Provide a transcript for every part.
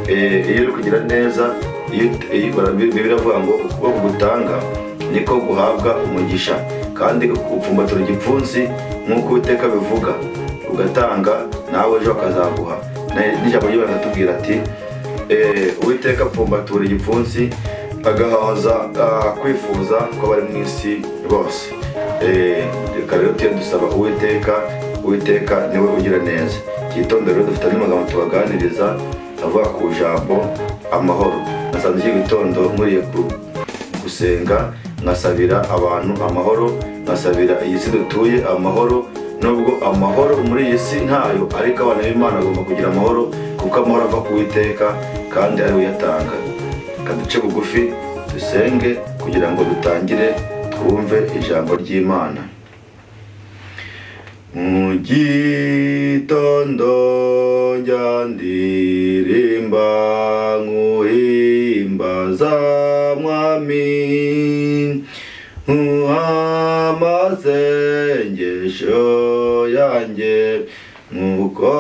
iyo uri kugira neza, biravuga ngo ukuboko gutanga niko guhabwa umugisha, kandi upfumbatura igipfunsi nk'uko Uwiteka bivuga, ugatanga nawe ejo akazaguha. N'ijambo ry'Imana ritubwira ati Uwiteka apfumbatura igipfunsi agahaza kwifuza kw'abari mu isi bose. Reka rero tujye dusaba Uwiteka niwe ugira neza. Igitondo rero dufite n'amagambo tubaganiriza avuga ku jambo amahoro. Nasanze iki gitondo nkuriye gusenga, nkasabira abantu amahoro, nkasabira iyi si dutuye amahoro. Nubwo amahoro muri iyi si ntayo, ariko abana b'Imana bagomba kugira amahoro, kuko amahoro ava ku Uwiteka kandi ari we uyatanga. Reka duce bugufi dusenge kugira ngo dutangire twumve ijambo ry'Imana. Mu gitondo njya ndirimba nguhimbaza Mwami, amasengesho yanjye nk'uko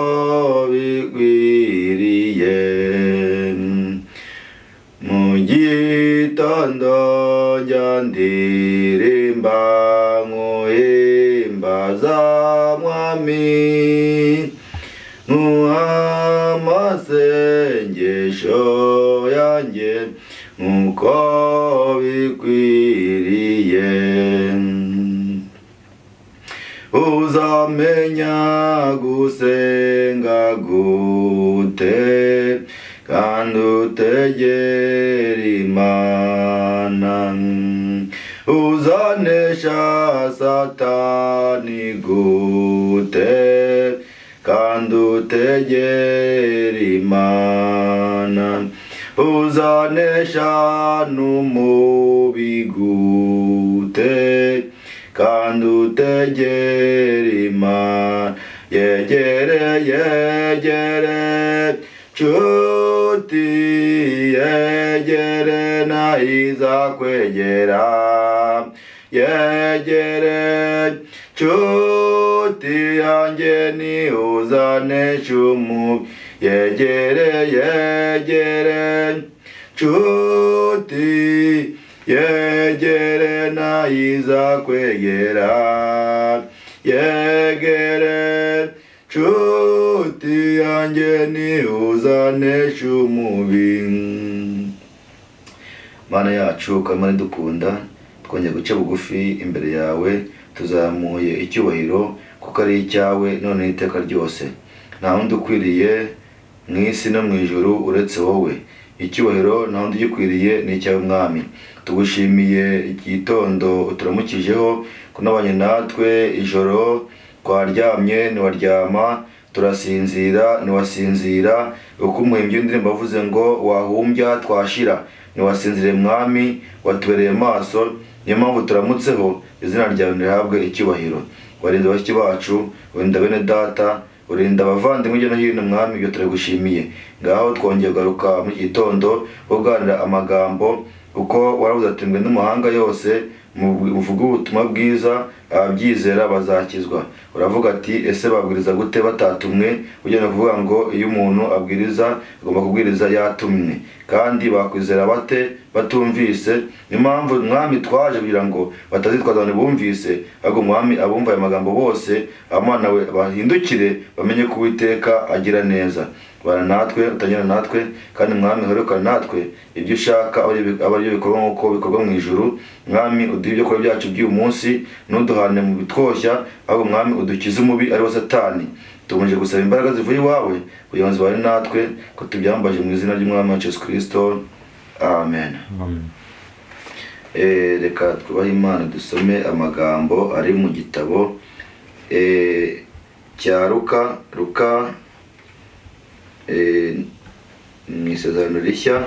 bikwiriye. Mu gitondo njya ndirimba nguhimbaza Mwami, amasengesho yanjye nk'uko bikwiriye. Uzamenya gusenga gute kandi utegera Imana, uzanesha Satani gute kandi utegera Imana, uzanesha n'umubi gute kandi utegera Imana. Yegere nshuti, yegere nahizakwegera. Yegere nshuti yanjye nihuzanesha umubi. Yegere nshuti, yegere nahizakwegera. Yegere nshuti yanjye nihuzanesha umubi. Mana yacu, Kamana idukunda, twongeye guca bugufi imbere yawe, tuzamuye icyubahiro kuko ari icyawe none iteka ryose. Nta wundi ukwiriye mu isi no mu ijuru uretse wowe. Icyubahiro nta wundi ugikwiriye ni icyawe Mwami. Tugushimiye igitondo uturamukijeho, kunabanye natwe ijoro. Twaryamye ntiwaryama, turasinzira ntiwasinzira, uko umuhimbyi w'indirimbo avuze ngo wahumbya twashira. Ntiwasinzire Mwami, watubereye maso, niyo mpamvu turamutseho. Izina ryawe rihabwe icyubahiro. Warinda bashiki bacu, urinda bene data, urinda abavandimwe hirya no hino Mwami, ibyo turagushimiye. Ngaho twongeye kugaruka muri gitondo kuganira amagambo, uko waravuze ati mwe n'amahanga yose muvuga ubutumwa bwiza, ababyizera bazakizwa. Uravuga ati ese babwiriza gute batatumwe? Ugenda kuvuga ngo iyo umuntu abwiriza agomba kubwiriza yatumwe, kandi bakwizera bate batumvise? Niyo mpamvu Mwami twaje kugira ngo batazitwaza abantu bumvise, ahubwo Mwami abumva aya magambo bose Amana we bahindukire bamenye ko Uwiteka agira neza. Bana natwe, utanyana natwe, kandi Mwami uherukane natwe. Ibyo ushaka aba ari byo bikorwa nk'uko bikorwa mu ijuru. Mwami uduhe ibyo kurya byacu by'uyu munsi, ntuduhane mu bitwoshya, ahubwo Mwami udukize umubi ari wo Satani. Tubanje gusaba imbaraga zivuye iwawe kugira ngo zibane natwe, ko tubyambaje mu izina ry'Umwami wacu Yesu Kristo. Amen. Reka twubahe Imana dusome amagambo ari mu gitabo cya Luka mu Isezerano Rishya,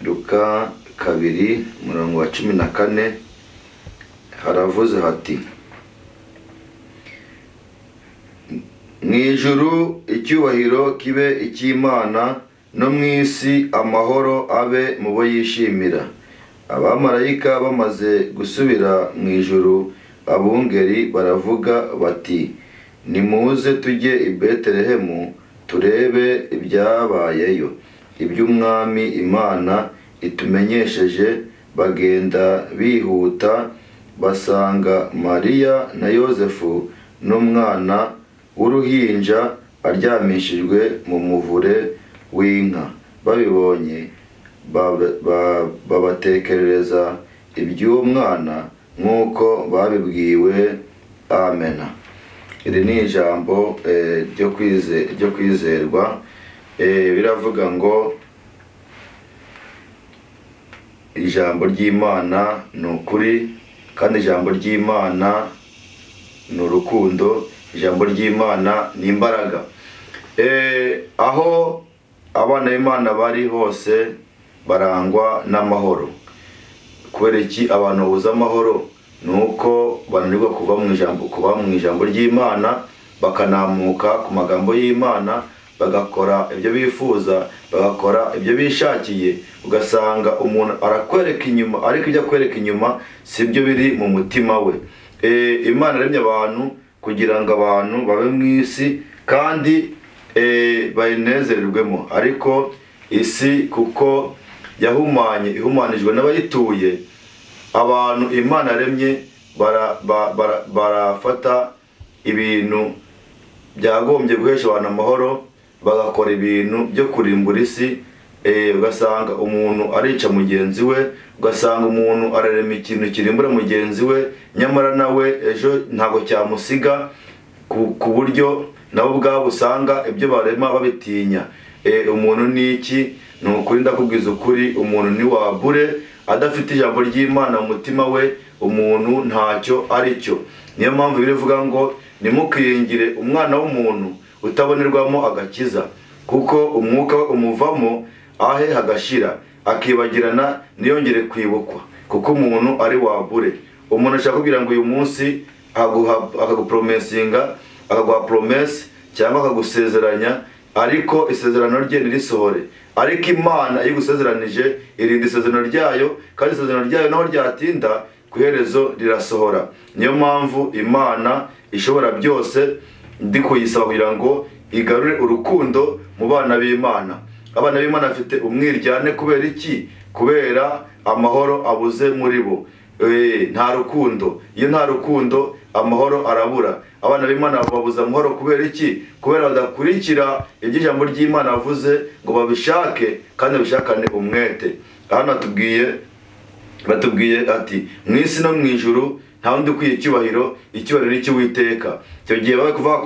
Luka 2:14 haravuze hati: mu ijuru icyubahiro kibe icy'Imana, no mu isi amahoro abe mu bo yishimira. Abamarayika bamaze gusubira mu ijuru, abungeri baravuga bati: nimuze tujye i Betelehemu turebe ibyabayeyo. Iby'umwami Imana itumenyesheje. Bagenda bihuta basanga Mariya na Yozefu n'umwana w'uruhinja aryamishijwe mu muvure w'inka. Babibonye babatekerereza iby'uwo mwana nk'uko babibwiwe. Amen. Iri ni ijambo ryo kwizerwa. Biravuga ngo ijambo ry'Imana ni ukuri, kandi ijambo ry'Imana ni urukundo, ijambo ry'Imana ni imbaraga. Aho abana b'Imana bari hose barangwa n'amahoro. Kubera iki abantu babuze amahoro? Nuko bananirwa kuva mu ijambo ry'Imana, bakanamuka ku magambo y'Imana, bagakora ibyo bifuza, bagakora ibyo bishakiye. Ugasanga umuntu arakwereka inyuma, ariko ibyo akwereka inyuma sibyo biri mu mutima we. Imana yaremye abantu kugira ngo abantu babe mu isi kandi bayinezererwemo, ariko isi kuko ihumanijwe n'abayituye, abantu Imana yaremye barafata ibintu byagombye guhesha abantu amahoro, bagakora ibintu byo kurimbura isi. Ugasanga umuntu arica mugenzi we, ugasanga umuntu ararema ikintu kirimbura mugenzi we, nyamara nawe ejo ntago cyamusiga, ku buryo nabo ubwabo usanga ibyo barema babitinya. Umuntu ni iki? Ni ukuri ndakubwiza ukuri, umuntu ni wabure adafite ijambo ry'Imana mu mutima we, umuntu ntacyo ari cyo. Niyo mpamvu birivuga ngo nimukiyingire umwana w'umuntu utabonerwamo agakiza, kuko umwuka we umuvamo ahe hagashira, akibagirana ntiyongere kwibukwa, kuko umuntu ari wabure. Umuntu ashaka kugira ngo uyu munsi akagupromesinga, akaguha promesse cyangwa akagusezeranya, ariko isezerano rye ntirisohore. Ariko Imana iyo igusezeranije irinda isezerano ryayo, kandi isezerano ryayo naho ryatinda ku iherezo rirasohora. Niyo mpamvu Imana ishobora byose ndi kuyisaba kugira ngo igarure urukundo mu bana b'Imana. Abana b'Imana bafite umwiryane kubera iki? Kubera amahoro abuze muri bo. Nta rukundo. Iyo nta rukundo amahoro arabura. Abana b'Imana babuza amahoro kubera iki? Kubera badakurikira ibyo ijambo ry'Imana avuze ngo babishake kandi babishakane umwete. Hano batubwiye ati mw'isi no mw'ijuru nta wundi ukwiye icyubahiro ni cy'Uwiteka. Icyo gihe bari kuvuga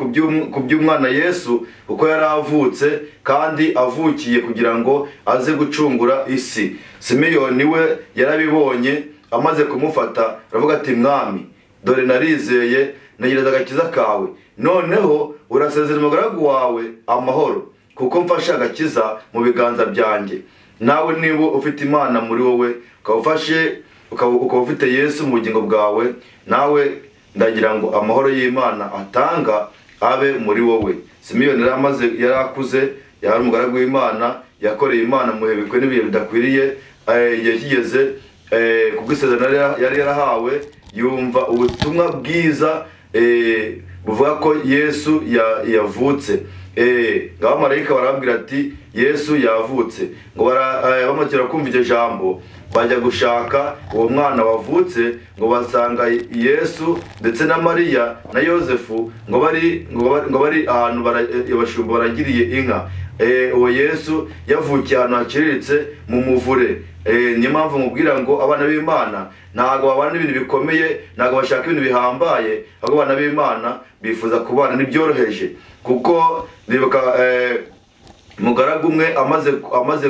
ku by'umwana Yesu, kuko yari avutse kandi avukiye kugira ngo aze gucungura isi. Simeyoni we yarabibonye, amaze kumufata aravuga ati mwami, dore narizeye, ntegereza agakiza kawe, noneho urasezera umugaragu wawe amahoro, kuko mfashe agakiza mu biganza byanjye. Nawe niba ufite Imana muri wowe, ukaba ufite Yesu mu bugingo bwawe, nawe ndagira ngo amahoro y'Imana atanga abe muri wowe. Simeyoni yari akuze, yari umugaragu w'Imana, yakoreye Imana mu bihe bikwiye n'ibihe bidakwiriye. Igihe kigeze kubwo isezerano yari yarahawe, yumva ubutumwa bwiza buvuga ko Yesu yavutse. Abamarayika barabwira ati Yesu yavutse. Ngo bamakira kumva iryo jambo, bajya gushaka uwo mwana wavutse, ngo basanga Yesu ndetse na Mariya na Yozefu ngo bari ahantu abashumba baragiriye inka. Uwo Yesu yavukiye ahantu hakiriritse mu muvure. Niyo mpamvu mubwira ngo abana b'Imana ntago babana n'ibintu bikomeye, ntago bashaka ibintu bihambaye, ahubwo abana b'Imana bifuza kubana n'ibyoroheje. Kuko nibuka mugaragu umwe amaze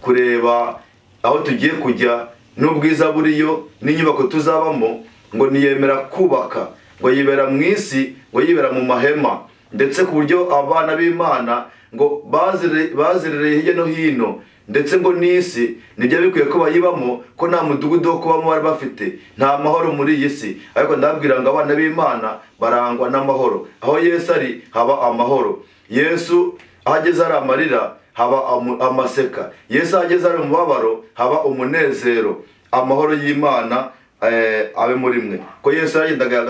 kureba aho tugiye kujya n'ubwiza buriyo n'inyubako tuzabamo, ngo niyemera kubaka, ngo yibera mu isi, ngo yibera mu mahema, ndetse ku buryo abana b'Imana ngo bazerereye hirya no hino, ndetse ngo n'isi nibyo bikwiye ko bayibamo, ko nta mudugudu wo kubamo bari bafite, nta mahoro muri iyi si. Ariko ndabwira ngo abana b'Imana barangwa n'amahoro. Aho Yesu ari haba amahoro. Yesu ahageze ari amarira haba amaseka. Yesu ahageze ari umubabaro haba umunezero. Amahoro y'Imana abe muri mwe. Ko Yesu yagendaga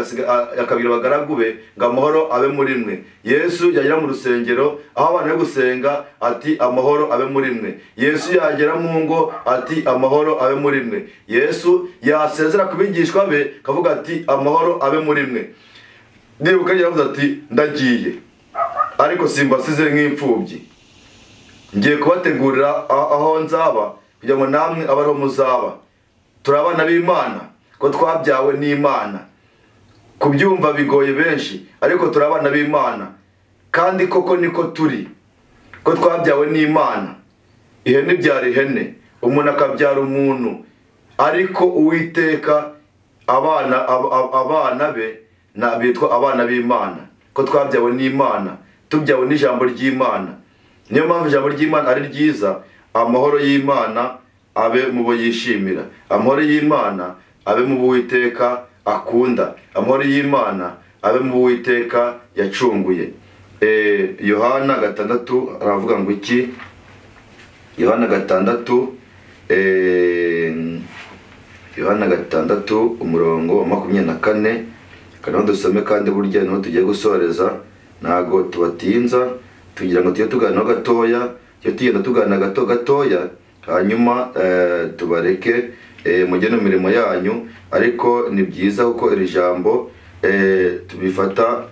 akabwira abagaragu be ngo amahoro abe muri mwe. Yesu yagera mu rusengero aho abantu bari gusenga ati amahoro abe muri mwe. Yesu yagera mu ngo ati amahoro abe muri mwe. Yesu yasezera ku bigishwa be kavuga ati amahoro abe muri mwe. Ndibuka yaravuze ati ndagiye ariko simbasize nk'imfubyi, ngiye kubategurira aho nzaba kugira ngo namwe abaho muzaba. Turi abana b'Imana ko twabyawe n'Imana. Kubyumva bigoye benshi ariko turi abana b'Imana kandi koko niko turi, ko twabyawe n'Imana. Ihene ibyara ihene, umuntu akabyara umuntu, ariko Uwiteka abana be bitwa abana b'Imana, ko twabyawe n'Imana, tubyawe n'ijambo ry'Imana. Niyo mpamvu ijambo ry'Imana ari ryiza. Amahoro y'Imana abe mu bo yishimira, amahoro y'Imana abe mu bo Uwiteka akunda, amahoro y'Imana abe mu bo Uwiteka yacunguye. Yohana 6 aravuga ngo iki? Yohana 6 umurongo wa 24. Kandi dusome kandi burya niho tugiye gusoreza, ntago tubatinza, tugira ngo tujye tuganira gatoya, tugenda tuganira gatoya, hanyuma tubareke mujye no mirimo yanyu. Ariko ni byiza kuko iri jambo tubifata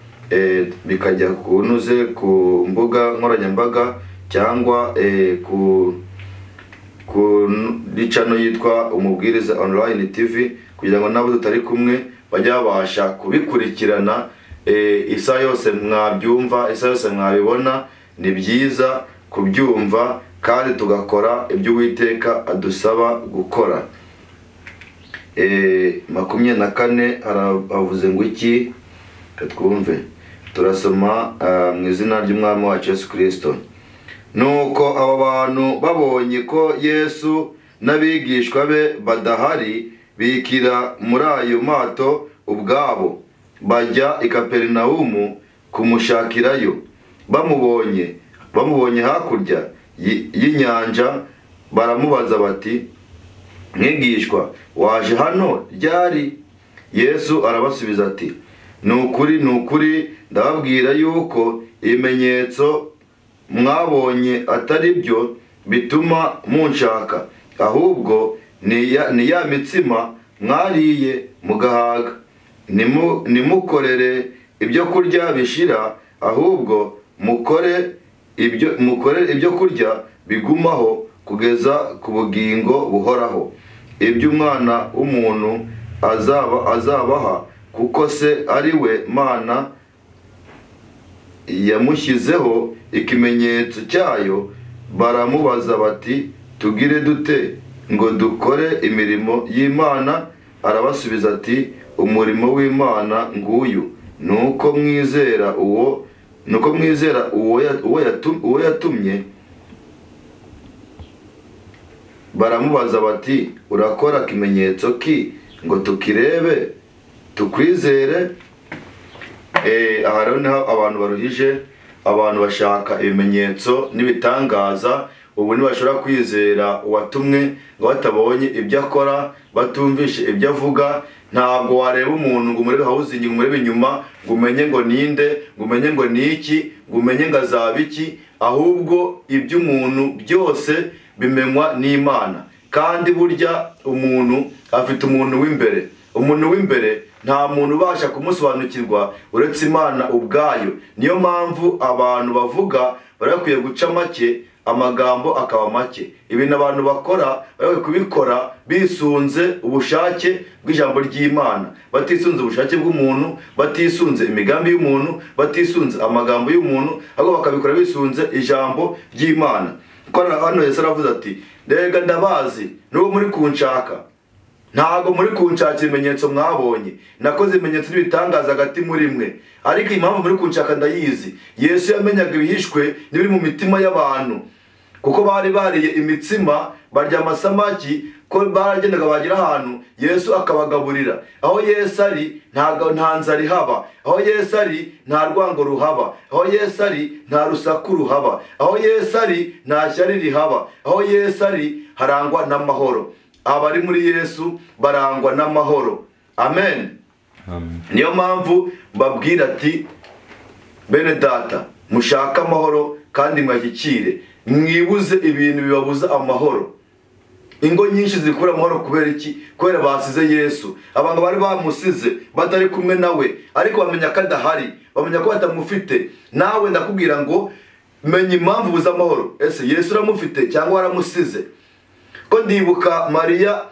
bikajya kunuze ku mbuga nkoranyambaga cyangwa ku channel yitwa Umubwiriza Online TV, kugira ngo nabo tutari kumwe bajya babasha kubikurikirana isa yose mwabyumva, isa yose mwabibona. Ni byiza kubyumva kandi tugakora ibyo Uwiteka adusaba gukora. 24 aravuze ngo iki? Twumve. Turasoma mu izina ry'Umwami wacu Yesu Kristo. Nuko abo bantu babonye ko Yesu n'abigishwa be badahari, bikira muri ayo mato ubwabo, bajya i Kaperinawumu kumushakirayo. Bamubonye hakurya y'inyanja, baramubaza bati, mwigishwa, waje hano ryari? Yesu arabasubiza ati, nukuri ndababwira yuko ibimenyetso mwabonye atari byo bituma munshaka, ahubwo ni ya mitsima mwariye mugahaga. Nimukorere ibyo kurya bishira, ahubwo mukore ibyo kurya bigumaho kugeza ku bugingo buhoraho, ibyo Umwana w'umuntu azabaha, kuko se ari we Mana yamushyizeho ikimenyetso cyayo. Baramubaza bati, tugire dute ngo dukore imirimo y'Imana? Arabasubiza ati, umurimo w'Imana nguyu, nuko mwizera uwo yatumye. Baramubaza bati, urakora ikimenyetso ki ngo tukirebe tukwizere? Aha rero niho abantu baruhije. Abantu bashaka ibimenyetso n'ibitangaza, ubu ntibashobora kwizera uwatumwe ngo batabonye ibyo akora, batumvishe ibyo avuga. Ntabwo wareba umuntu ngo umurebe hawuzingi, ngo umurebe inyuma, ngo umenye ngo ninde, ngo umenye ngo niki, ngo umenye ngo azaba iki. Ahubwo iby'umuntu byose bimenywa n'Imana. Kandi burya umuntu afite umuntu w'imbere. Umuntu w'imbere nta muntu ubasha kumusobanukirwa uretse Imana ubwayo. Niyo mpamvu abantu bavuga barakwiye guca make, amagambo akaba make. Ibintu abantu bakora barakwiye kubikora bisunze ubushake bw'ijambo ry'Imana, batisunze ubushake bw'umuntu, batisunze imigambi y'umuntu, batisunze amagambo y'umuntu, ahubwo bakabikora bisunze ijambo ry'Imana. Kuko hano Yesu aravuze ati, ndega ndabazi n'uwo muri kunshaka, ntago muri kunshakira ibimenyetso mwabonye. Nakoze ibimenyetso n'ibitangaza hagati muri mwe, ariko impamvu muri kunshaka ndayizi. Yesu yamenyaga ibihishwe n'ibiri mu mitima y'abantu, kuko bari bariye imitsima, barya amasamaki, ko baragendaga bagira ahantu Yesu akabagaburira. Aho Yesu ari nta nzara ihaba, aho Yesu ari nta rwango ruhaba, aho Yesu ari nta rusaku ruhaba, aho Yesu ari nta shyari rihaba, aho Yesu ari harangwa n'amahoro. abari muri Yesu barangwa n'amahoro. Amen. Niyo mpamvu babwira ati bene data mushaka amahoro kandi mwashyikire, mwibuze ibintu bibabuza amahoro. Ingo nyinshi zikura amahoro kubera iki? Kubera basize Yesu. Abantu bari bamusize batari kumwe nawe, ariko bamenya ko adahari, bamenya ko batamufite. Nawe ndakubwira ngo menya impamvu buza amahoro. Ese Yesu uramufite cyangwa waramusize? Ko ndibuka Mariya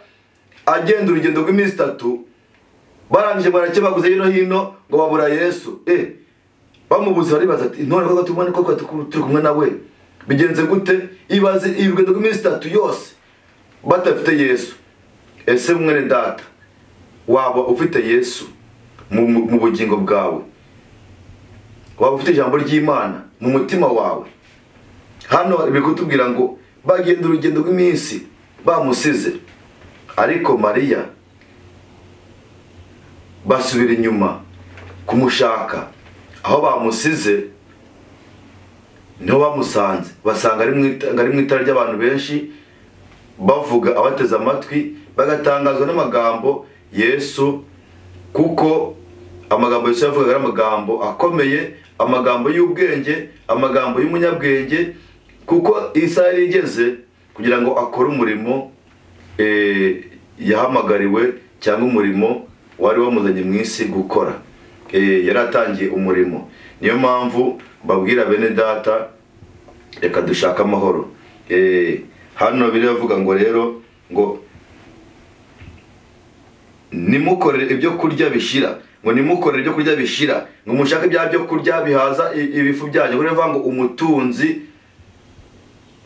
agenda urugendo rw'iminsi 3, barangije barakebaguze hino hino ngo babura Yesu. Bamubuze baribaza ati none ko tubone ko turi kumwe nawe bigenze gute? Ibaze urugendo rw'iminsi 3 yose batafite Yesu. Ese mwene data waba ufite Yesu mu bugingo bwawe? Waba ufite ijambo ry'Imana mu mutima wawe? Hano bikutubwira ngo bagenda urugendo rw'iminsi bamusize, ariko Mariya basubira inyuma kumushaka. Aho bamusize niho bamusanze, basanga ari mu itara ry'abantu benshi bavuga, abateze amatwi bagatangazwa n'amagambo Yesu, kuko amagambo Yesu yavugaga ari amagambo akomeye, amagambo y'ubwenge, amagambo y'umunyabwenge, kuko isaha yari igeze kugira ngo akore umurimo yahamagariwe, cyangwa umurimo wari wamuzanye mu isi gukora. Yaratangiye umurimo. Niyo mpamvu babwira bene data reka dushaka amahoro. Hano biravuga ngo rero ngo nimukorere ibyo kurya bishira, ngo nimukorere ibyo kurya bishira, ngo mushake bya byo kurya bihaza ibifu byanyu. Biravuga ngo umutunzi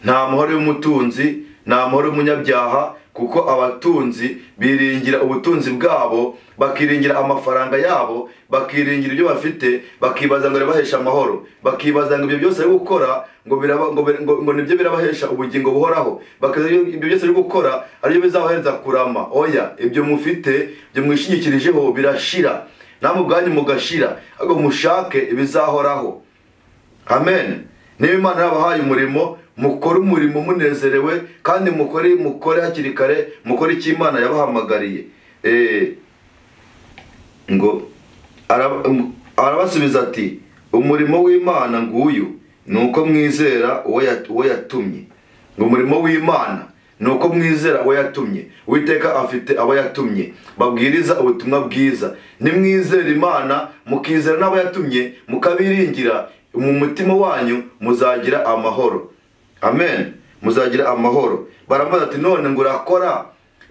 nta mahoro y'umutunzi, nta mahoro y'umunyabyaha, kuko abatunzi biringira ubutunzi bwabo, bakiringira amafaranga yabo, bakiringira ibyo bafite, bakibaza ngo birabahesha amahoro, bakibaza ngo ibyo byose ari gukora ngo nibyo birabahesha ubugingo buhoraho, bakaza ibyo byose ari gukora ari byo bizabahereza kurama. Oya, ibyo mufite byo mwishingikirijeho birashira, namwe ubwanyu mugashira, ahubwo mushake ibizahoraho. Amen. Niba Imana yabahaye umurimo, mukore umurimo munezerewe, kandi mukore hakiri kare, mukore icyo Imana yabahamagariye. Ngo arabasubiza ati umurimo w'Imana nguyu nuko mwizera uwo yatumye. Ngo umurimo w'Imana nuko mwizera uwo yatumye. Uwiteka afite abo yatumye babwiriza ubutumwa bwiza. Nimwizera Imana mukizera n'abo yatumye, mukabiringira, mu mutima wanyu muzagira amahoro. Amen. Muzagira amahoro. Baramubaza ati none ngo urakora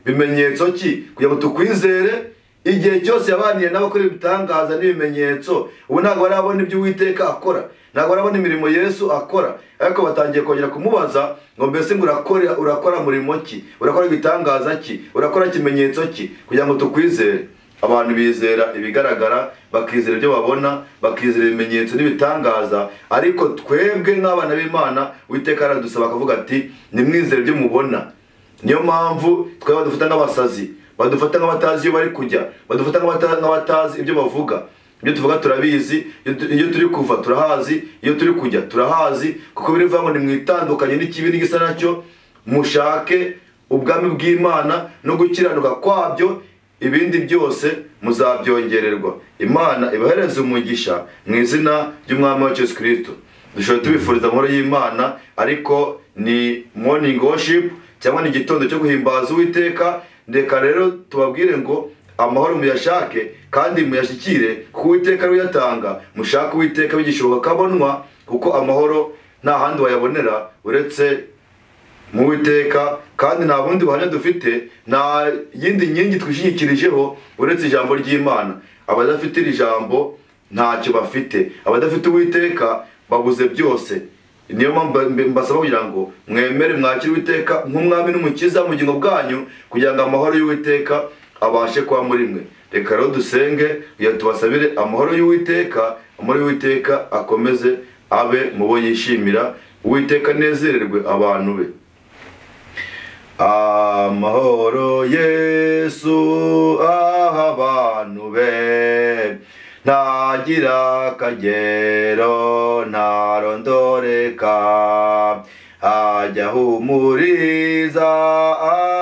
bimenyetso ki kugira ngo tukwizere? Igihe cyose yabaniye n'abakora ibitangaza n'ibimenyetso, ubu ntabwo barabona ibyo Uwiteka akora, ntabwo barabona imirimo Yesu akora. Ariko batangiye kongera kumubaza ngo mbese ngo urakora murimo ki, urakora ibitangaza ki, urakora kimenyetso ki kugira ngo tukwizere? Abantu bizera ibigaragara, bakizera ibyo babona, bakizera ibimenyetso n'ibitangaza, ariko twebwe nk'abana b'Imana Uwiteka aradusaba akavuga ati nimwizere ibyo mubona. Niyo mpamvu twebwe badufata nk'abasazi, badufata nk'abatazi iyo bari kujya, badufata nk'abatazi ibyo bavuga. Ibyo tuvuga turabizi, iyo turi kuva turahazi, iyo turi kujya turahazi, kuko birivuga ngo nimwitandukanye n'ikibi n'igisa nacyo, mushake ubwami bw'Imana no gukiranuka kwabyo, ibindi byose muzabyongererwa. Imana ibahereze umugisha mu izina ry'Umwami wacu Yesu Kristo. Dushobora tubifuriza amahoro y'Imana, ariko ni morning worship cyangwa ni igitondo cyo guhimbaza Uwiteka. Ndeka rero tubabwire ngo amahoro muyashake kandi muyashyikire, kuko Uwiteka ari uyatanga. Mushake Uwiteka bigishoboka kabonwa, kuko amahoro nta handi wayabonera uretse mu Uwiteka, kandi nta bundi buhamya dufite, nta yindi nkingi twishingikirijeho uretse ijambo ry'Imana. Abadafite iri jambo ntacyo bafite, abadafite Uwiteka babuze byose. Niyo mpamvu mbasaba kugira ngo mwemere mwakire Uwiteka nk'umwami n'umukiza mu bugingo bwanyu, kugira ngo amahoro y'Uwiteka abashe kuba muri mwe. Reka rero dusenge kugira tubasabire amahoro y'Uwiteka, amahoro y'Uwiteka akomeze abe mu bo yishimira. Uwiteka nezererwe abantu be. Amahoro Yesu aha abantu be, ntagira akagero ntarondoreka, ajya ahumuriza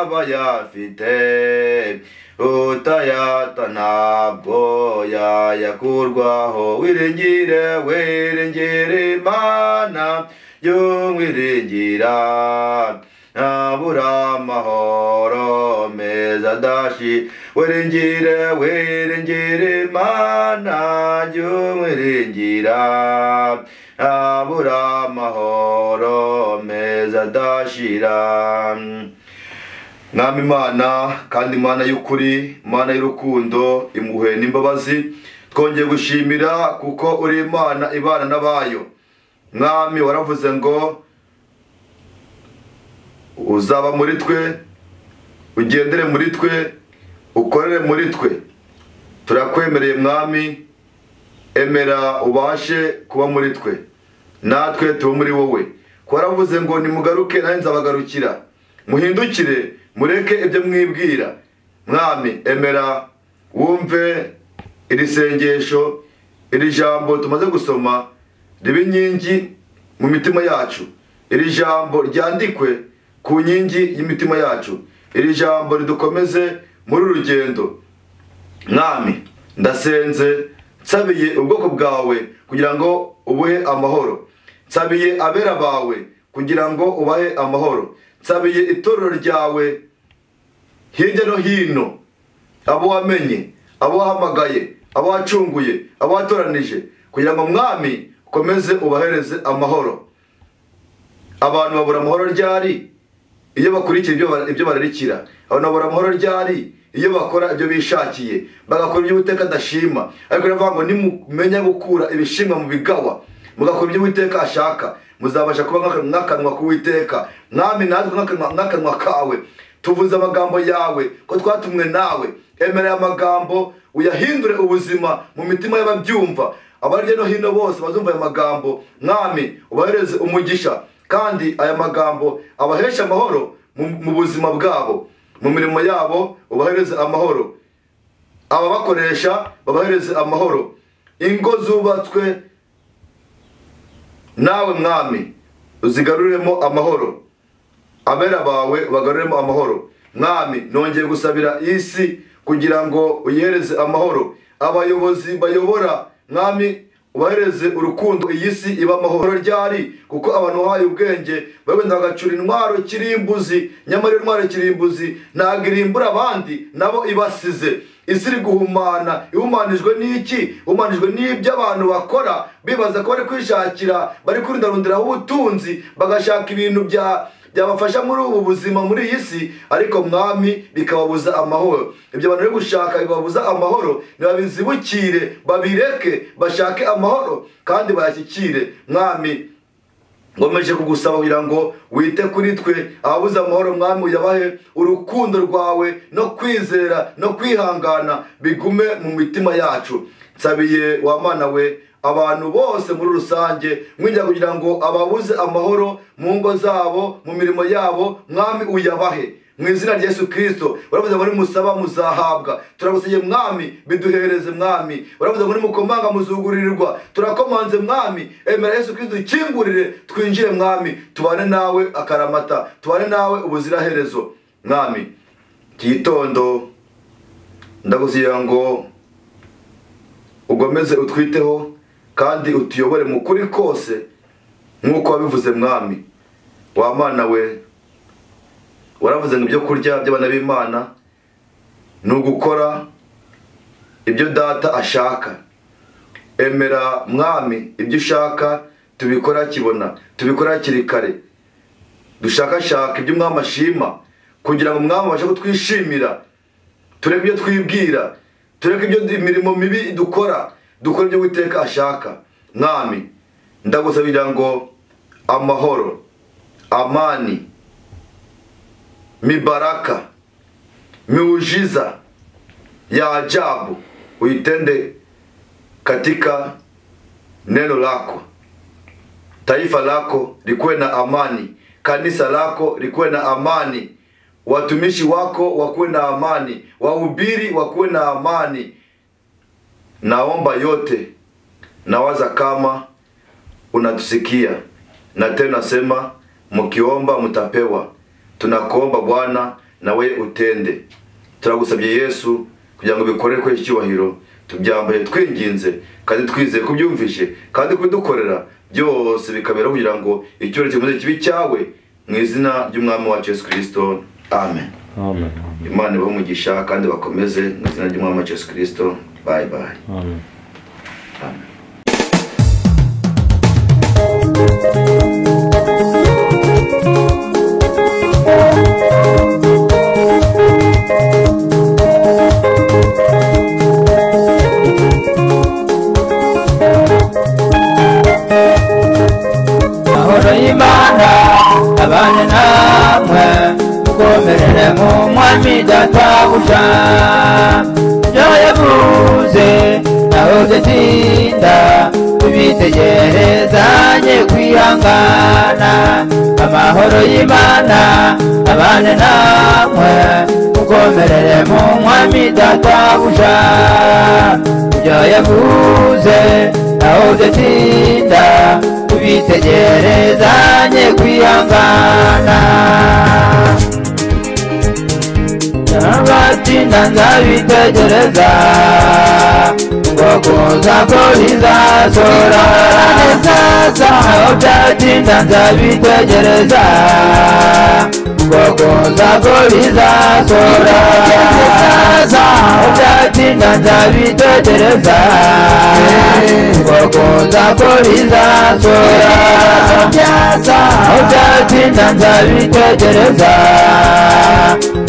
abayafite, utayata ntabwo yayakurwaho. Wiringire Imana y'umwiringira, ntabura amahoro meza adashira. Wiringire Imana y'umwiringira, ntabura amahoro meza adashira. Mwami Imana kandi Imana y'ukuri, Imana y'urukundo, impuhwe n'imbabazi, twongeye gushimira kuko uri Imana ibana n'abayo. Mwami, waravuze ngo uzaba muri twe, ugendere muri twe, ukorere muri twe. Turakwemereye Mwami, emera ubashe kuba muri twe, natwe tuba muri wowe. Waravuze ngo nimugaruke nanjye nzabagarukira, muhindukire mureke ibyo mwibwira. Mwami, emera wumve iri sengesho, iri jambo tumaze gusoma ribe inkingi mu mitima yacu. Iri jambo ryandikwe ku nkingi y'imitima yacu. Iri jambo ridukomeze muri urugendo. Mwami, ndasenze nsabiye ubwoko bwawe kugira ngo ubuhe amahoro. Nsabiye abera bawe kugira ngo ubahe amahoro. Nsabiye itorero ryawe hirya no hino, abo wamenye, abo wahamagaye, abo wacunguye, abo watoranije, kugira ngo Mwami ukomeze ubahereze amahoro. Abantu babura amahoro ryari? Iyo bakurikira ibyo bararikira. Abantu babura amahoro ryari? Iyo bakora ibyo bishakiye, bagakora ibyo Uwiteka adashima. Ariko ndavuga ngo nimumenya gukura ibishimwa mu bigawa, mugakora ibyo Uwiteka ashaka, muzabasha kuba nk'akanwa k'Uwiteka. Mwami, natwe nk'akanwa kawe tuvuze amagambo yawe ko twatumwe nawe. Emera amagambo uyahindure ubuzima mu mitima y'ababyumva. Abarya no hino bose bazumva aya magambo, Mwami ubahereze umugisha, kandi aya magambo abahesha amahoro mu buzima bwabo, mu mirimo yabo ubahereze amahoro, ababakoresha babahereze amahoro. Ingo zubatswe nawe Mwami uzigaruremo amahoro, abera bawe bagaruremo amahoro. Mwami, nongeye gusabira isi kugira ngo uyihereze amahoro. Abayobozi bayobora, Mwami ubahereze urukundo, iyi si iba amahoro ryari? Kuko abantu bahaye ubwenge bagenda bagacura intwaro kirimbuzi, nyamara intwaro kirimbuzi ntabwo irimbura abandi, nabo ibasize. Isi iri guhumana. Ihumanijwe n'iki? Ihumanijwe n'ibyo abantu bakora, bibaza ko bari kwishakira, bari kurindarundiraho ubutunzi, bagashaka ibintu byabafasha muri ubu buzima muri iyi si, ariko Mwami bikababuza amahoro. Ibyo abantu bari gushaka bibabuza amahoro, ntibabizibukire, babireke, bashake amahoro kandi bayashyikire. Mwami, ngomeje kugusaba kugira ngo wite kuri twe ababuze amahoro. Mwami, uyabahe urukundo rwawe no kwizera no kwihangana bigume mu mitima yacu. Nsabiye wa Mana we abantu bose muri rusange, mwinjira kugira ngo ababuze amahoro mu ngo zabo, mu mirimo yabo, Mwami uyabahe mu izina rya Yesu Kristo. Uravuze ngo nimusaba muzahabwa. Turagusabye Mwami, biduhereze Mwami. Uravuze ngo nimukomanga muzugururirwa. Turakomanze Mwami, emera Yesu Kristo ukingurire twinjire Mwami, tubane nawe akaramata, tubane nawe ubuziraherezo. Mwami, gitondo ndagusabye ngo ugomeze utwiteho kandi utuyobore mu kuri kose nk'uko wabivuze Mwami. Wa Mana we, waravuze ngo ibyo kurya by'abana b'Imana ni ugukora ibyo Data ashaka. Emera Mwami ibyo ushaka tubikora kibona, tubikora hakiri kare, dushakashaka ibyo Umwami ashima, kugira ngo Umwami abashe kutwishimira. Tureke ibyo twibwira, tureke ibyo imirimo mibi dukora, dukora ibyo Uwiteka ashaka. Mwami, ndagusabira ngo amahoro, amani, mibaraka, miujiza ya ajabu uitende katika neno lako. Taifa lako likuwe na amani, kanisa lako likuwe na amani, watumishi wako wakuwe na amani, wahubiri wakuwe na amani. Naomba yote, nawaza kama unatusikia, na tena nasema mkiomba mtapewa, tunakuomba Bwana nawe utende. Turagusabye Yesu kugira ngo bikorere ko icyubahiro, tubyambaye twinginze kandi twizeye kubyumvishe kandi kubidukorera byose bikabera kugira ngo icyubahiro kimuze kibi cyawe, mu izina ry'umwami wacu Yesu Kristo, amen. Amen. Imana ibahe umugisha kandi bakomeze mu izina ry'umwami wacu Yesu Kristo. Bye bye. Amen. Amen. Mahoro y'Imana abane namwe, mukomerere mu mwami databuja. Ibyo yavuze naho udatinda, tubitegerezanye kwihangana. Amahoro y'Imana abane namwe, mukomerere mu mwami databuja. Ibyo yavuze naho udatinda, tubitegerezanye kwihangana. Abatinda nzabitegereza, ngo kuza ko bizasora neza. Aho byatinda nzabitegereza, ngo kuza ko bizasora neza. Aho byatinda nzabitegereza, ngo kuza ko bizasora neza. Aho byatinda nzabitegereza,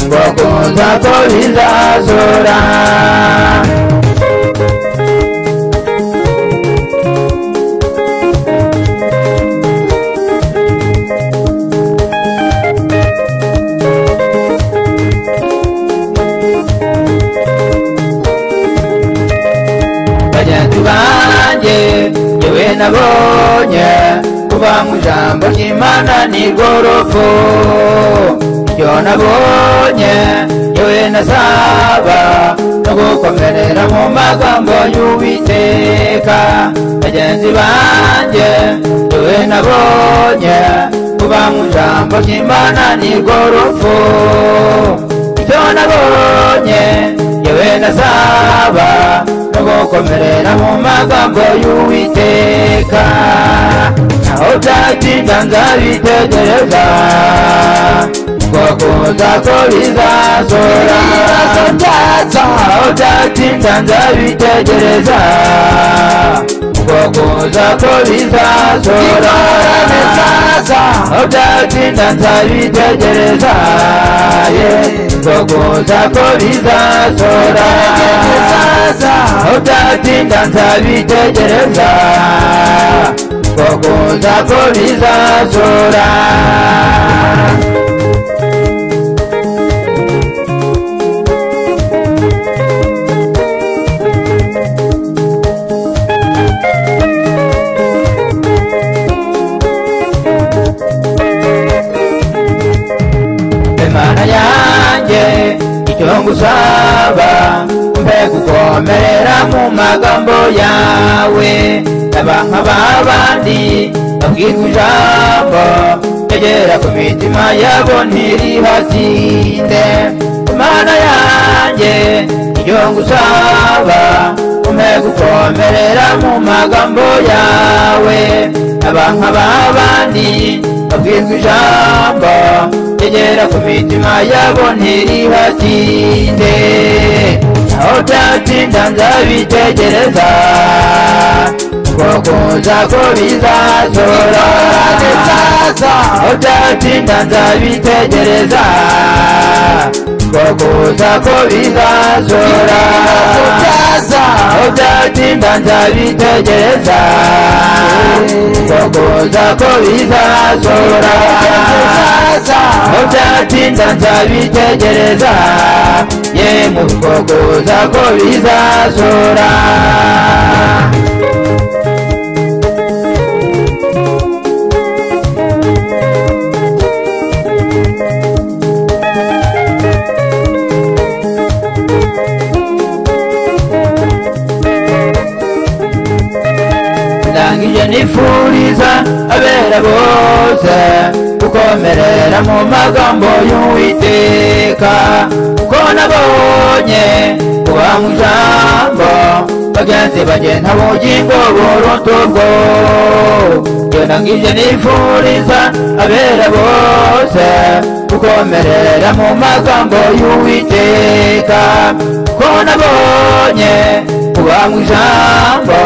ngo kuza ko bizasora. Bagenzi banjye yewe nabonye kuba mu ijambo ry'Imana n'igorofu. Ibyo nabonye yewe nasaba no gukomerera mu magambo y'Uwiteka. Bagenzi banjye yewe nabonye kuba mu ijambo ry'Imana n'igorofu. Ibyo nabonye yewe nasaba no gukomerera mu magambo y'Uwiteka. Naho byatinda nzabitegereza, ngo kuza ko bizasora neza. Aho byatinda nzabitegereza, ngo kuza ko bizasora neza. Aho byatinda nzabitegereza, ngo kuza ko bizasora neza. Aho byatinda nzabitegereza, ngo kuza ko bizasora. Imana yanjye icyo ngusaba, mbe gukomerera mu magambo yawe. Aba nk'abandi babwirwa ijambo, tegera ku mitima yabo ntirihatinde. Imana yanjye icyo ngusaba, mbe gukomerera mu magambo yawe. Aba nk'abandi babwirwa ijambo, tegera ku mitima yabo ntirihatinde. Aho byatinda nzabitegereza, ngo kuza ko bizasora neza. Aho byatinda nzabitegereza, ngo kuza ko bizasora neza. Aho byatinda nzabitegereza, ngo kuza ko bizasora neza. Aho byatinda nzabitegereza, yemwe ngo kuza ko bizasora. ndangije nifuriza abera bose gukomerera mu magambo y'Uwiteka kuko nabonye kuba mu ijambo bagenzi bagenda ubugingo buruta ubwo iyo nangije nifuriza abera bose gukomerera mu magambo y'Uwiteka kuko nabonye kuba mu ijambo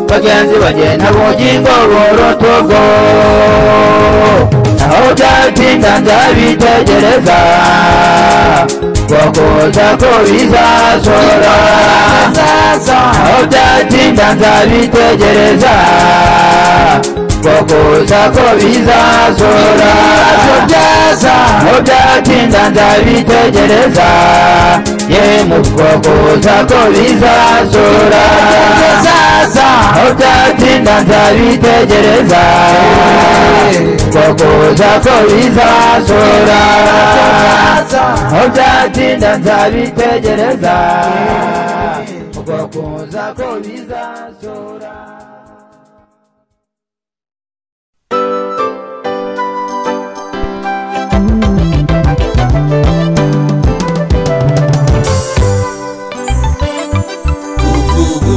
bagenzi bagenda ubugingo buruta ubwo naho byatinda ndabitegereza kuza ko bizasora naho byatinda ndabitegereza kuza ko bizasora naho byatinda ndabitegereza yemwe kuza ko bizasora naho byatinda ndabitegereza kuza ko bizasora naho byatinda ndabitegereza kuza ko bizasora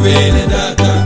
bene data